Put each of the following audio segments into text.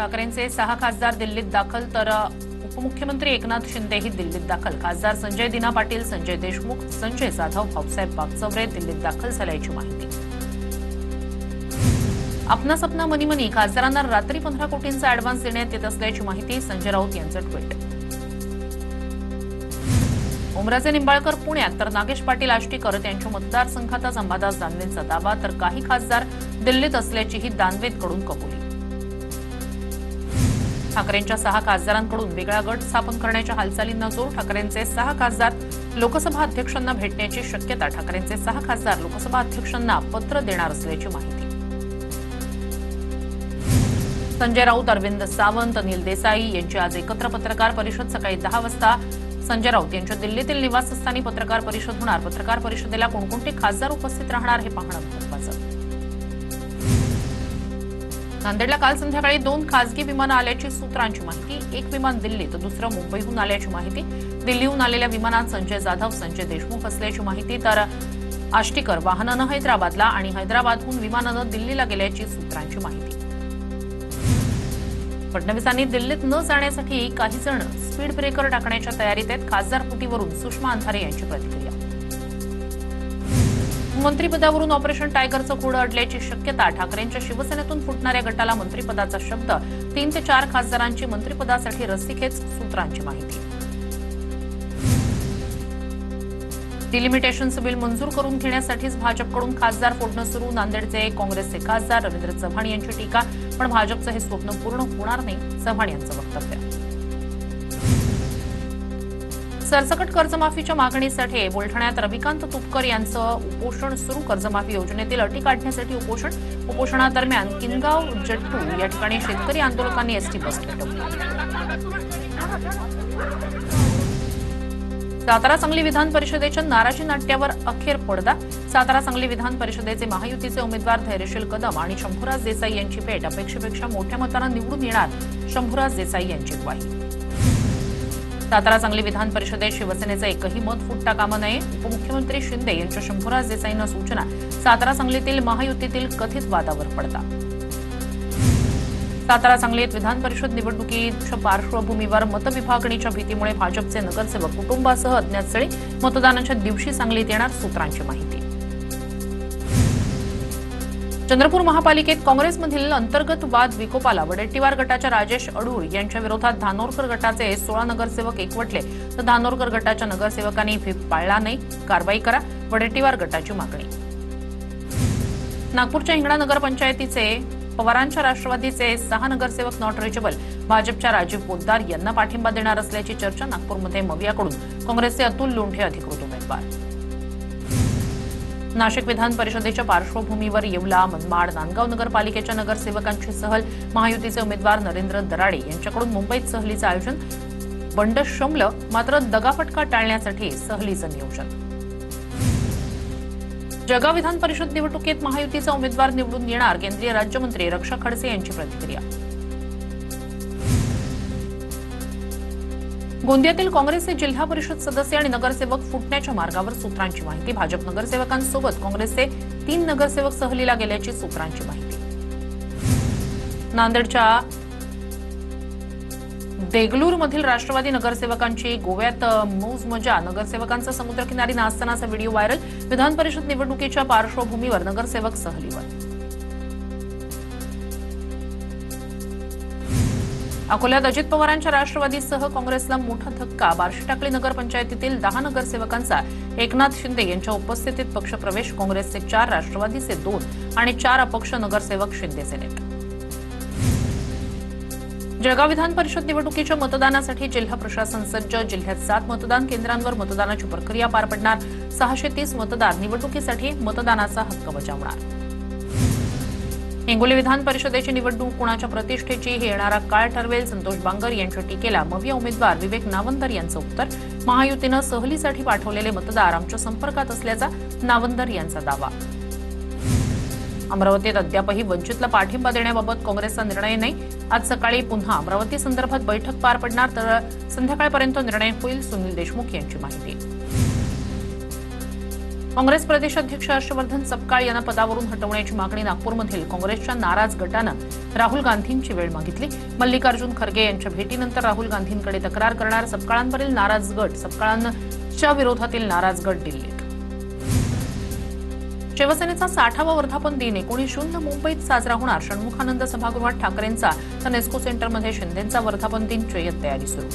ठाकरेंचे 6 खासदार दिल्लीत दाखल तर उपमुख्यमंत्री एकनाथ शिंदेही दिल्लीत दाखल। खासदार संजय दिना पाटील, संजय देशमुख, संजय जाधव, भाऊसाहेब बागचौरे दिल्लीत दाखल झाल्याची माहिती। अपना सपना मनी मनी खासदारांना रात्री 15 कोटींचा ऍडव्हान्स देण्यात येत असल्याची माहिती। संजय राऊत यांचं ट्विट। ओमराजे निंबाळकर पुण्यात तर नागेश पाटील आष्टीकर त्यांच्या मतदारसंघातच अंबादास दानवेंचा दावा, तर काही खासदार दिल्लीत असल्याचीही दानवेंकडून कबुली। ठाकरेंच्या 6 खासदारांकडून वेगळा गट स्थापन करण्याच्या हालचालींना जोर। ठाकरेंचे 6 खासदार लोकसभा अध्यक्षांना भेटण्याची शक्यता। ठाकरेंचे 6 खासदार लोकसभा अध्यक्षांना पत्र देणार असल्याची माहिती। संजय राऊत, अरविंद सावंत, अनिल देसाई यांची आज एकत्र पत्रकार परिषद सकाळी 10 वाजता संजय राऊत यांच्या दिल्लीतील निवासस्थानी पत्रकार परिषद होणार। पत्रकार परिषदेला कोणकोणते खासदार उपस्थित राहणार हे पाहणं महत्त्वाचं। नांदेडला काल संध्याकाळी 2 खासगी विमानं आल्याची सूत्रांची माहिती। एक विमान दिल्ली तर दुसरं मुंबईहून आल्याची माहिती। दिल्लीहून आलेल्या विमानात संजय जाधव, संजय देशमुख असल्याची माहिती, तर आष्टीकर वाहनानं हैदराबादला आणि हैदराबादहून विमानानं दिल्लीला गेल्याची सूत्रांची माहिती। फडणवीसांनी दिल्लीत न जाण्यासाठी काही जण स्पीड ब्रेकर टाकण्याच्या तयारीत आहेत। खासदार फुटीवरून सुषमा अंधारे यांची प्रतिक्रिया। मंत्रिपदावरून ऑपरेशन टायगरचं घोडं अडल्याची शक्यता। ठाकरेंच्या शिवसेनेतून फुटणाऱ्या गटाला मंत्रिपदाचा शब्द। 3 ते 4 खासदारांची मंत्रिपदासाठी रस्सीखेच, सूत्रांची माहिती। डिलिमिटेशनचं बिल मंजूर करून घेण्यासाठीच भाजपकडून खासदार फोडणं सुरू। नांदेडचे काँग्रेसचे खासदार रवींद्र चव्हाण यांची टीका, पण भाजपचं हे स्वप्न पूर्ण होणार नाही, चव्हाण यांचं वक्तव्य। सरसकट कर्जमाफीच्या मागणीसाठी बुलढाण्यात रविकांत तुपकर यांचं उपोषण सुरू। कर्जमाफी योजनेतील अटी काढण्यासाठी उपोषणादरम्यान किनगाव जट्टू या ठिकाणी शेतकरी आंदोलकांनी एसटी बस पेटवली। सातारा सांगली विधान परिषदेच्या नाराजी नाट्यावर अखेर पडदा। सातारा सांगली विधान परिषदेचे महायुतीचे उमेदवार धैर्यशील कदम आणि शंभूराज देसाई यांची भेट। अपेक्षेपेक्षा मोठ्या मतानं निवडून येणार, शंभूराज देसाई यांची ग्वाही। सातारा सांगली विधान परिषदेत शिवसेनेचं एकही मत फुटता कामा नये। उपमुख्यमंत्री शिंदे यांच्या शंभूराज देसाईंना सूचना। सातारा सांगलीतील महायुतीतील कथित वादावर पडता। सातारा सांगलीत विधान परिषद निवडणुकीच्या पार्श्वभूमीवर मतविभागणीच्या भीतीमुळे भाजपचे नगरसेवक कुटुंबासह अज्ञात स्थळी। मतदानाच्या दिवशी सांगलीत येणार, सूत्रांची माहिती। चंद्रपूर महापालिकेत काँग्रेसमधील अंतर्गत वाद विकोपाला। वडेट्टीवार गटाच्या राजेश अडूर यांच्या विरोधात धानोरकर गटाचे 16 नगरसेवक एकवटले, तर धानोरकर गटाच्या नगरसेवकांनी व्हीप पाळला नाही, कारवाई करा, वडेट्टीवार गटाची मागणी। नागपूरच्या हिंगणा नगरपंचायतीचे पवारांच्या राष्ट्रवादीचे 6 नगरसेवक नॉट रिचेबल। भाजपच्या राजीव पोद्दार यांना पाठिंबा देणार असल्याची चर्चा। नागपूरमध्ये मवियाकडून काँग्रेसचे अतुल लोंढे अधिकृत उमेदवार। नाशिक विधान परिषदेच्या पार्श्वभूमीवर येवला, मनमाड, नांदगाव नगरपालिकेच्या नगरसेवकांची सहल। महायुतीचे उमेदवार नरेंद्र दराडे यांच्याकडून मुंबईत सहलीचं आयोजन। बंड शमलं, मात्र दगाफटका टाळण्यासाठी सहलीचं नियोजन। जळगाव विधान परिषद निवडणुकीत महायुतीचा उमेदवार निवडून येणार, केंद्रीय राज्यमंत्री रक्षा खडसे यांची प्रतिक्रिया। गोंदियातील काँग्रेसचे जिल्हा परिषद सदस्य आणि नगरसेवक फुटण्याच्या मार्गावर, सूत्रांची माहिती। भाजप नगरसेवकांसोबत काँग्रेसचे 3 नगरसेवक सहलीला गेल्याची सूत्रांची माहिती। नांदेडच्या देगलूरमधील राष्ट्रवादी नगरसेवकांची गोव्यात मौज मजा। नगरसेवकांचा समुद्रकिनारी नाचतानाचा व्हिडिओ व्हायरल। विधान परिषद निवडणुकीच्या पार्श्वभूमीवर नगरसेवक सहलीवर। अकोल्यात अजित पवारांच्या राष्ट्रवादीसह काँग्रेसला मोठा धक्का। बार्शी टाकळी नगरपंचायतीतील 10 नगरसेवकांचा एकनाथ शिंदे यांच्या उपस्थितीत पक्षप्रवेश। काँग्रेसचे 4, राष्ट्रवादीचे 2 आणि 4 अपक्ष नगरसेवक शिंदे सेनेत। जळगाव विधान परिषद निवडणुकीच्या मतदानासाठी जिल्हा प्रशासन सज्ज। जिल्ह्यात 7 मतदान केंद्रांवर मतदानाची प्रक्रिया पार पडणार। 630 मतदार निवडणुकीसाठी मतदानाचा हक्क बजावणार। हिंगोली विधान परिषदेची निवडणूक कुणाच्या प्रतिष्ठेची हे येणारा काळ ठरवेल। संतोष बांगर यांच्या टीकेला मविया उमेदवार विवेक नावंदर यांचं उत्तर। महायुतीनं सहलीसाठी पाठवलेले मतदार आमच्या संपर्कात असल्याचा नावंदर यांचा दावा। अमरावतीत अद्यापही वंचितला पाठिंबा देण्याबाबत काँग्रेसचा निर्णय नाही। आज सकाळी पुन्हा अमरावती संदर्भात बैठक पार पडणार, तर संध्याकाळपर्यंत निर्णय होईल, सुनील देशमुख यांची माहिती। काँग्रेस प्रदेशाध्यक्ष हर्षवर्धन सपकाळ यांना पदावरून हटवण्याची मागणी नागपूरमधील काँग्रेसच्या नाराज गटानं राहुल गांधींची वेळ मागितली. मल्लिकार्जुन खरगे यांच्या भेटीनंतर राहुल गांधींकडे तक्रार करणार सपकाळांवरील नाराज गट. सपकाळांच्या विरोधातील नाराज गट दिल्लीत. शिवसेनेचा 60वा वर्धापन दिन 19 जून मुंबईत साजरा होणार. षण्मुखानंद सभागृहात ठाकरेंचा तर नेस्को सेंटरमध्ये शिंदेंचा वर्धापन दिन जय्यत तयारी सुरू.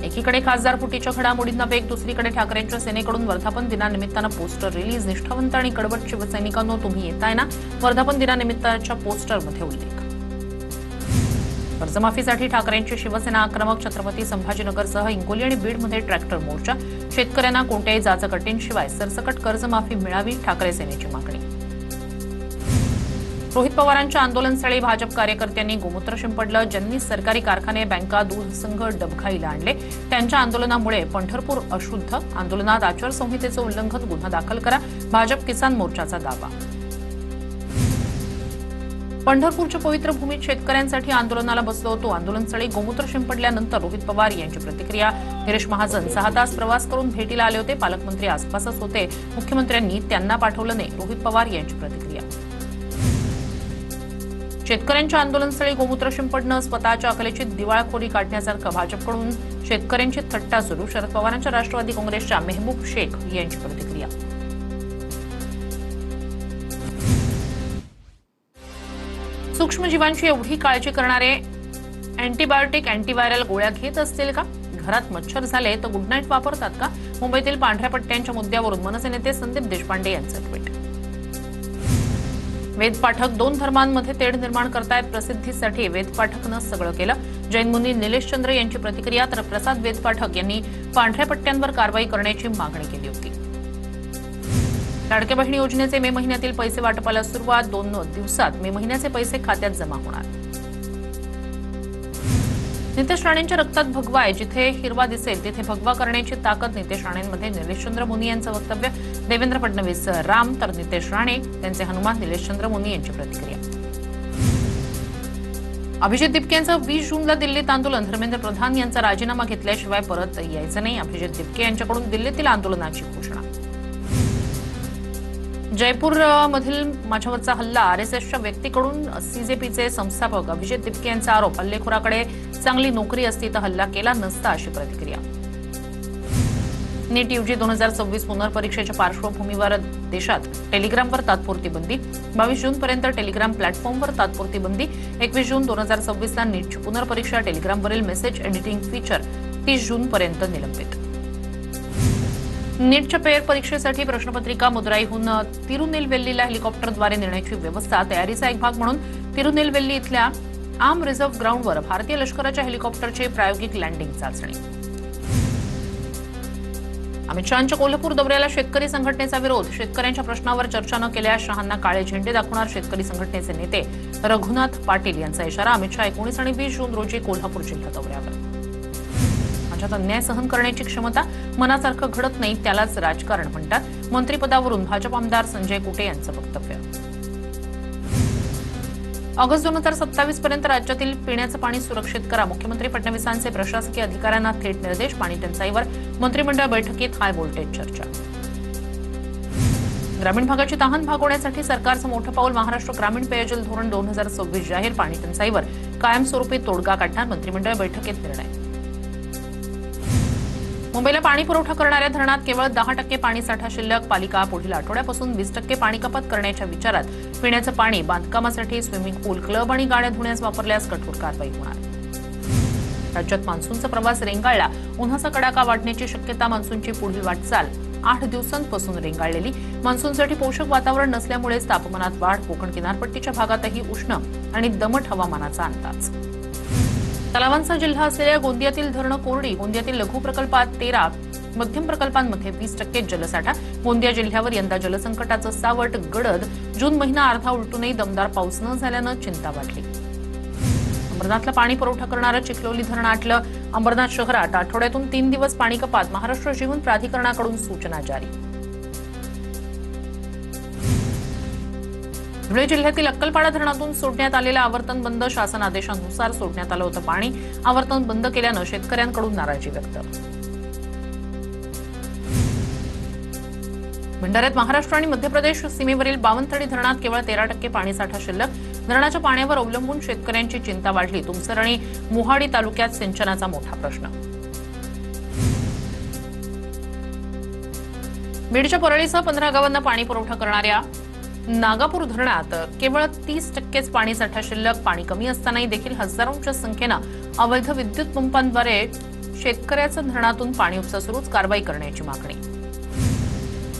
एकीकडे खासदार फुटीच्या घडामोडींना वेग, दुसरीकडे ठाकरेंच्या सेनेकडून वर्धापन दिनानिमित्तानं पोस्टर रिलीज. निष्ठावंत आणि कडवट शिवसैनिकांनो, तुम्ही येताय ना? वर्धापन दिनानिमित्ताच्या पोस्टरमध्ये उल्लेख. कर्जमाफीसाठी ठाकरेंची शिवसेना आक्रमक. छत्रपती संभाजीनगरसह हिंगोली आणि बीडमध्ये ट्रॅक्टर मोर्चा. शेतकऱ्यांना कोणत्याही जाचकटींशिवाय सरसकट कर्जमाफी मिळावी, ठाकरे सेनेची मागणी. रोहित पवारांच्या आंदोलनस्थळी भाजप कार्यकर्त्यांनी गोमूत्र शिंपडलं. ज्यांनी सरकारी कारखाने, बँका, दूध संघ डबघाईला आणले त्यांच्या आंदोलनामुळे पंढरपूर अशुद्ध. आंदोलनात आचारसंहितेचं उल्लंघन, गुन्हा दाखल करा, भाजप किसान मोर्चाचा दावा. पंढरपूरच्या पवित्र भूमीत शेतकऱ्यांसाठी आंदोलनाला बसलो होतो. आंदोलनस्थळी गोमूत्र शिंपडल्यानंतर रोहित पवार यांची प्रतिक्रिया. गिरीश महाजन 6 तास प्रवास करून भेटीला आले होते. पालकमंत्री आसपासच होते. मुख्यमंत्र्यांनी त्यांना पाठवलं नाही. रोहित पवार यांची प्रतिक्रिया. शेतकऱ्यांच्या आंदोलनस्थळी गोमूत्र शिंपडणं स्वतःच्या अकलेची दिवाळखोरी काढण्यासारखं. भाजपकडून शेतकऱ्यांची थट्टा सुरू. शरद पवारांच्या राष्ट्रवादी काँग्रेसच्या मेहबूब शेख यांची प्रतिक्रिया. सूक्ष्मजीवांची एवढी काळजी करणारे अँटीबायोटिक, अँटीव्हायरल गोळ्या घेत असतील का? घरात मच्छर झाले तर गुड नाईट वापरतात का? मुंबईतील पांढऱ्या पट्ट्यांच्या मुद्द्यावरून मनसे नेते संदीप देशपांडे यांचं ट्विट. वेद पाठक 2 धर्मांमध्ये तेढ निर्माण करतायत. प्रसिद्धीसाठी वेद पाठकनं सगळं केलं. जैन मुनी निलेश चंद्र यांची प्रतिक्रिया. तर प्रसाद वेद पाठक यांनी पांढऱ्या पट्ट्यांवर कारवाई करण्याची मागणी केली होती. लाडक्या बहिणी योजनेचे मे महिन्यातील पैसे वाटपाला सुरुवात. 2 दिवसात मे महिन्याचे पैसे खात्यात जमा होणार. नितेश राणेंच्या रक्तात भगवा आहे. जिथे हिरवा दिसेल तिथे भगवा करण्याची ताकद नितेश राणेंमध्ये. निलेशचंद्र मुनी यांचं वक्तव्य. देवेंद्र फडणवीस राम तर नितेश राणे त्यांचे हनुमान. निलेशचंद्र मुनी यांची प्रतिक्रिया. अभिजित दिपके यांचं 20 जूनला दिल्लीत आंदोलन. धर्मेंद्र प्रधान यांचा राजीनामा घेतल्याशिवाय परत यायचं नाही. अभिजित दिपके यांच्याकडून दिल्लीतील आंदोलनाची घोषणा. जयपूरमधील माझ्यावरचा हल्ला आरएसएसच्या व्यक्तीकडून. सीजेपीचे संस्थापक अभिजित दिपके यांचा आरोप. हल्लेखोराकडे चांगली नोकरी असती तर हल्ला केला नसता, अशी प्रतिक्रिया. नीट यूजी 2026 पुनर्परीक्षेच्या पार्श्वभूमीवर देशात टेलिग्रामवर तात्पुरती बंदी. 22 जूनपर्यंत टेलिग्राम प्लॅटफॉर्मवर तात्पुरती बंदी. 21 जून 2026ला नीटची पुनर्परीक्षा. टेलिग्रामवरील मेसेज एडिटिंग फीचर 30 जूनपर्यंत निलंबित. नीटच्या पेअर परीक्षेसाठी प्रश्नपत्रिका मुद्राईहून तिरुनेलवेल्लीला हेलिकॉप्टरद्वारे नेण्याची व्यवस्था. तयारीचा एक भाग म्हणून तिरुनेलवेल्ली इथल्या आर्म रिझर्व्ह ग्राउंडवर भारतीय लष्कराच्या हेलिकॉप्टरची प्रायोगिक लँडिंग चाचणी. अमित शहांच्या कोल्हापूर दौऱ्याला शेतकरी संघटनेचा विरोध. शेतकऱ्यांच्या प्रश्नावर चर्चा न केल्यास शहांना काळे झेंडे दाखवणार. शेतकरी संघटनेचे नेते रघुनाथ पाटील यांचा इशारा. अमित शहा 19 आणि 20 जून रोजी कोल्हापूर जिल्हा दौऱ्यावर. माझ्यात अन्याय सहन करण्याची क्षमता. मनासारखं घडत नाही त्यालाच राजकारण म्हणतात. मंत्रिपदावरून भाजप आमदार संजय कुटे यांचं वक्तव्य. ऑगस्ट 2027 पर्यंत राज्यातील पिण्याचं पाणी सुरक्षित करा. मुख्यमंत्री फडणवीसांचे प्रशासकीय अधिकाऱ्यांना थेट निर्देश. पाणी टंचाईवर मंत्रिमंडळ बैठकीत हाय व्होल्टेज चर्चा. ग्रामीण भागाची तहान भागवण्यासाठी सरकारचं मोठं पाऊल. महाराष्ट्र ग्रामीण पेयजल धोरण 2026 जाहीर. पाणी टंचाईवर कायमस्वरूपी तोडगा काढणार. मंत्रिमंडळ बैठकीत निर्णय. मुंबईला पाणी पुरवठा करणाऱ्या धरणात केवळ 10% पाणीसाठा शिल्लक. पालिका पुढील आठवड्यापासून 20% पाणी कपात करण्याच्या विचारात. पिण्याचं पाणी बांधकामासाठी, स्विमिंग पूल, क्लब आणि गाड्या धुण्यास वापरल्यास कठोर कारवाई होणार. राज्यात मान्सूनचा प्रवास रेंगाळला. उन्हाचा कडाका वाढण्याची शक्यता. मान्सूनची पुढील वाटचाल 8 दिवसांपासून रेंगाळलेली. मान्सूनसाठी पोषक वातावरण नसल्यामुळेच तापमानात वाढ. कोकण किनारपट्टीच्या भागातही उष्ण आणि दमट हवामानाचा अंदाज. तलावांचा जिल्हा असलेल्या गोंदियातील धरणं कोरडी. गोंदियातील लघु प्रकल्पात 13, मध्यम प्रकल्पांमध्ये 20% जलसाठा. गोंदिया जिल्ह्यावर यंदा जलसंकटाचं सावट. गडद. जून महिना अर्धा उलटूनही दमदार पाऊस न झाल्यानं चिंता वाढली. अंबरनाथला पाणी पुरवठा करणारं चिखलोली धरण आटलं. अंबरनाथ शहरात आठवड्यातून 3 दिवस पाणी कपात. महाराष्ट्र जीवन प्राधिकरणाकडून सूचना जारी. धुळे जिल्ह्यातील अक्कलपाडा धरणातून सोडण्यात आलेला आवर्तन बंद. शासन आदेशानुसार सोडण्यात आलं होतं पाणी. आवर्तन बंद केल्यानं शेतकऱ्यांकडून नाराजी व्यक्त. भंडाऱ्यात महाराष्ट्र आणि मध्य प्रदेश सीमेवरील बावनथडी धरणात केवळ 13% पाणीसाठा शिल्लक. धरणाच्या पाण्यावर अवलंबून शेतकऱ्यांची चिंता वाढली. तुमसर आणि मोहाडी तालुक्यात सिंचनाचा मोठा प्रश्न. बीडच्या परळीसह 15 गावांना पाणी पुरवठा करणाऱ्या नागापूर धरणात केवळ 30%च पाणीसाठा शिल्लक. पाणी कमी असतानाही देखील हजारोंच्या संख्येनं अवैध विद्युत पंपांद्वारे शेतकऱ्याचं धरणातून पाणी उपसा सुरूच. कारवाई करण्याची मागणी.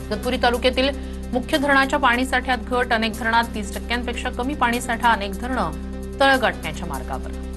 इगतपुरी तालुक्यातील मुख्य धरणाच्या पाणीसाठ्यात घट. अनेक धरणात 30%पेक्षा कमी पाणीसाठा. अनेक धरणं तळ गाठण्याच्या मार्गावर.